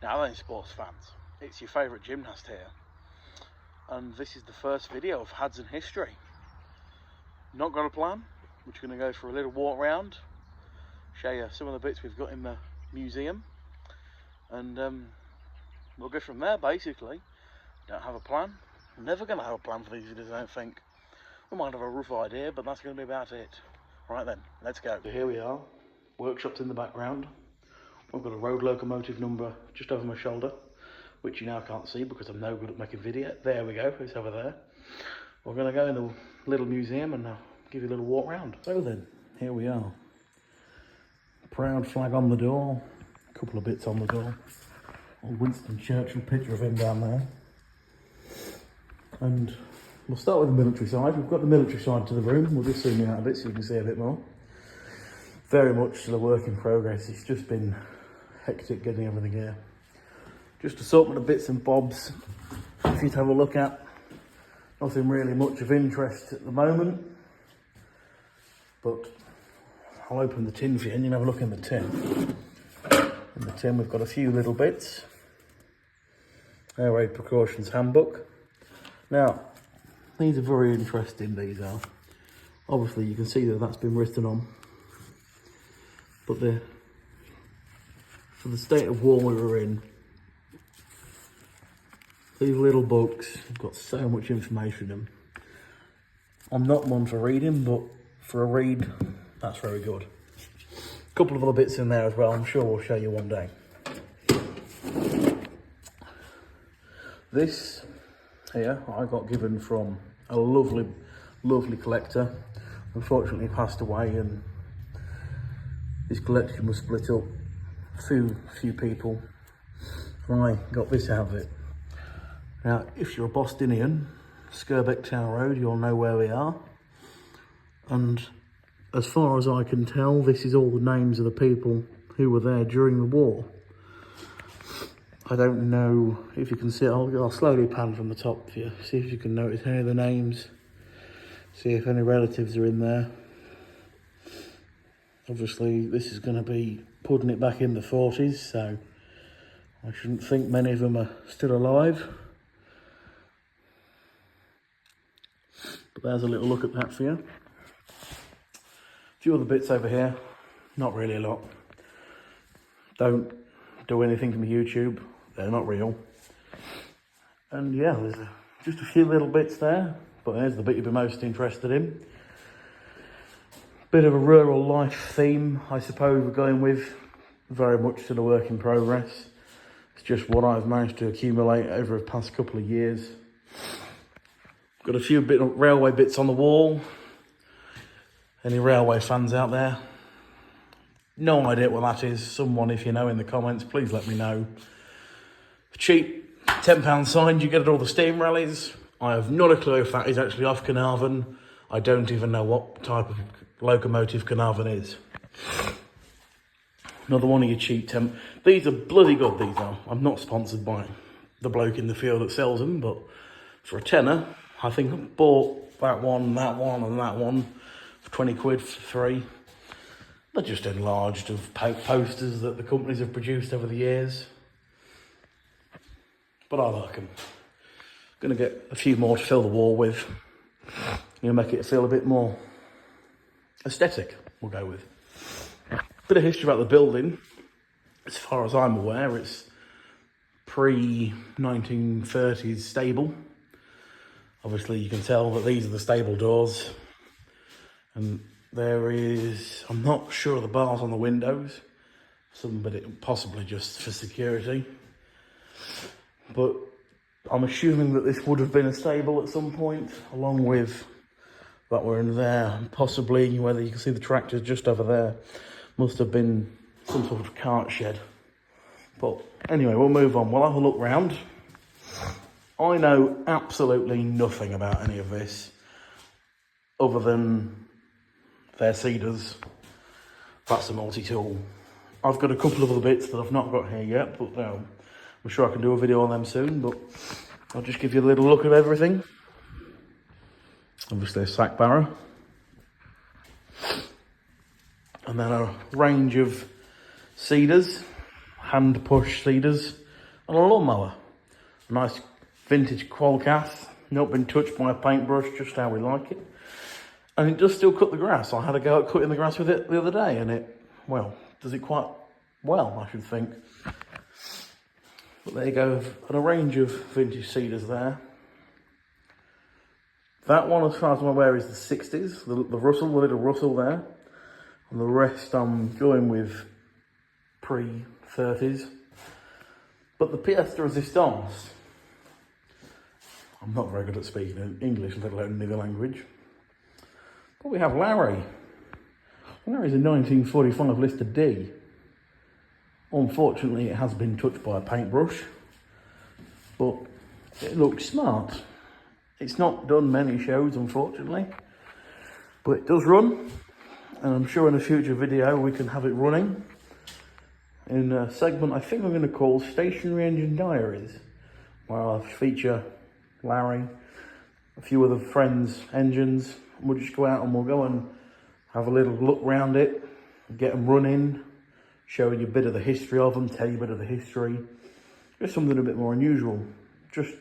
Now then, sports fans, it's your favourite gymnast here, and this is the first video of Hadston history. Not got a plan, we're just going to go for a little walk round, show you some of the bits we've got in the museum, and we'll go from there basically. Don't have a plan, I'm never going to have a plan for these videos, I don't think. We might have a rough idea, but that's going to be about it. Right then, let's go. So here we are, workshops in the background. I've got a road locomotive number just over my shoulder, which you now can't see because I'm no good at making video. There we go, it's over there. We're going to go in the little museum and give you a little walk round. So then, here we are. Proud flag on the door, a couple of bits on the door. Old Winston Churchill picture of him down there. And we'll start with the military side. We've got the military side to the room. We'll just zoom out a bit so you can see a bit more. Very much still a work in progress. It's just been hectic getting everything here. Just assortment of bits and bobs for you to have a look at. Nothing really much of interest at the moment, but I'll open the tin for you and you can have a look in the tin. In the tin we've got a few little bits. Air Raid Precautions Handbook. Now, these are very interesting, these are. Obviously you can see that that's been written on, but they're for the state of war we were in. These little books have got so much information in them. I'm not one for reading, but for a read, that's very good. A couple of other bits in there as well, I'm sure we'll show you one day. This here I got given from a lovely, lovely collector. Unfortunately passed away, and his collection was split up. Few people. I got this out of it. Now, if you're a Bostonian, Skirbeck Tower Road, you'll know where we are. And as far as I can tell, this is all the names of the people who were there during the war. I don't know if you can see it. I'll slowly pan from the top for you. See if you can notice any of the names. See if any relatives are in there. Obviously, this is going to be putting it back in the 40s, so I shouldn't think many of them are still alive. But there's a little look at that for you. A few other bits over here, not really a lot. Don't do anything from YouTube, they're not real. And yeah, there's just a few little bits there, but there's the bit you'll be most interested in. Bit of a rural life theme, I suppose we're going with. Very much still a work in progress. It's just what I've managed to accumulate over the past couple of years. Got a few railway bits on the wall. Any railway fans out there? No idea what that is. Someone, if you know in the comments, please let me know. Cheap, £10 signed, you get at all the steam rallies. I have not a clue if that is actually off Carnarvon. I don't even know what type of locomotive Carnarvon is. Another one of your cheap temp. These are bloody good, these are. I'm not sponsored by the bloke in the field that sells them, but for a tenner, I think I bought that one, and that one for 20 quid for 3. They're just enlarged of posters that the companies have produced over the years. But I like them. Gonna get a few more to fill the wall with. You'll make it feel a bit more aesthetic, we'll go with. Bit of history about the building. As far as I'm aware, it's pre-1930s stable. Obviously you can tell that these are the stable doors. And there is, I'm not sure of the bars on the windows. Possibly just for security. But I'm assuming that this would have been a stable at some point, along with that were in there. And possibly, whether you can see the tractors just over there, must have been some sort of cart shed. But anyway, we'll move on. We'll have a look round. I know absolutely nothing about any of this, other than their cedars. That's a multi-tool. I've got a couple of other bits that I've not got here yet, but I'm sure I can do a video on them soon, but I'll just give you a little look at everything. Obviously a sack barrow. And then a range of cedars, hand push cedars. and a lawnmower. A nice vintage Qualcast, not been touched by a paintbrush, just how we like it. And it does still cut the grass. I had a go at cutting the grass with it the other day, and it, well, does it quite well, I should think. But there you go, and a range of vintage cedars there. That one, as far as I'm aware, is the 60s, the Russell, the little Russell there. And the rest I'm going with pre-30s. But the pièce de résistance, I'm not very good at speaking English, let alone any other language. But we have Larry. Larry's a 1945 Lister D. Unfortunately, it has been touched by a paintbrush, but it looks smart. It's not done many shows, unfortunately, but it does run, and I'm sure in a future video we can have it running in a segment I think I'm going to call Stationary Engine Diaries, where I'll feature Larry, a few other friends' engines, and we'll just go out and we'll go and have a little look round it, get them running, show you a bit of the history of them, tell you a bit of the history, just something a bit more unusual. Just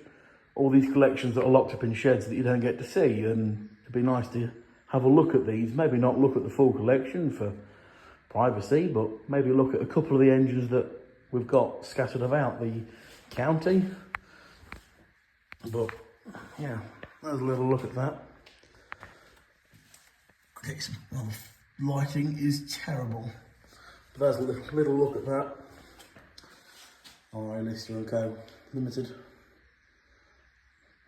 all these collections that are locked up in sheds that you don't get to see, and it'd be nice to have a look at these. Maybe not look at the full collection for privacy, but maybe look at a couple of the engines that we've got scattered about the county. But yeah, there's a little look at that. Okay, well, lighting is terrible. But there's a little look at that. RA Lister & Co. Limited.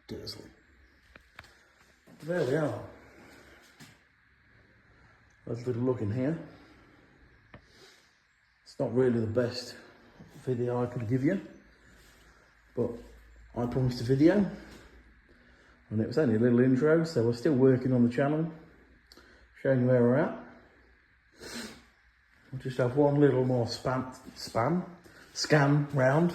Dursley. There we are. There's a little look in here. It's not really the best video I could give you, but I promised a video, and it was only a little intro, so we're still working on the channel, showing you where we're at. We'll just have one little more scan round.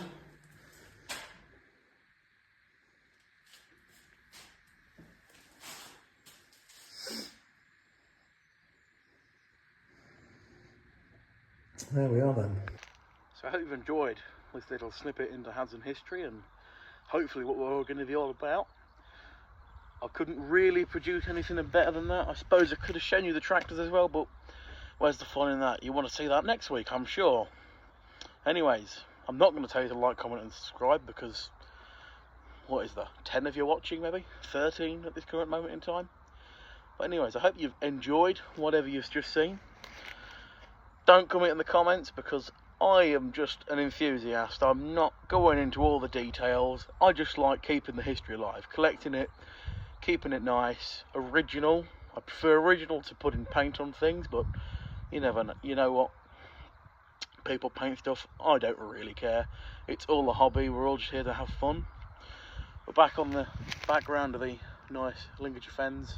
There we are then. So I hope you've enjoyed this little snippet into Hanson history, and hopefully what we're going to be all about. I couldn't really produce anything better than that. I suppose I could have shown you the tractors as well, but where's the fun in that? You want to see that next week, I'm sure. Anyways, I'm not going to tell you to like, comment and subscribe, because what is there, 10 of you watching maybe? 13 at this current moment in time? But anyways, I hope you've enjoyed whatever you've just seen. Don't comment in the comments, because I am just an enthusiast. I'm not going into all the details. I just like keeping the history alive, collecting it, keeping it nice, original. I prefer original to putting paint on things, but you never know. You know what? People paint stuff. I don't really care. It's all a hobby. We're all just here to have fun. We're back on the background of the nice Lincolnshire Fens.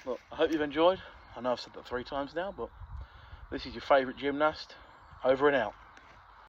Look, I hope you've enjoyed. I know I've said that 3 times now, but this is your favourite gymnast, over and out.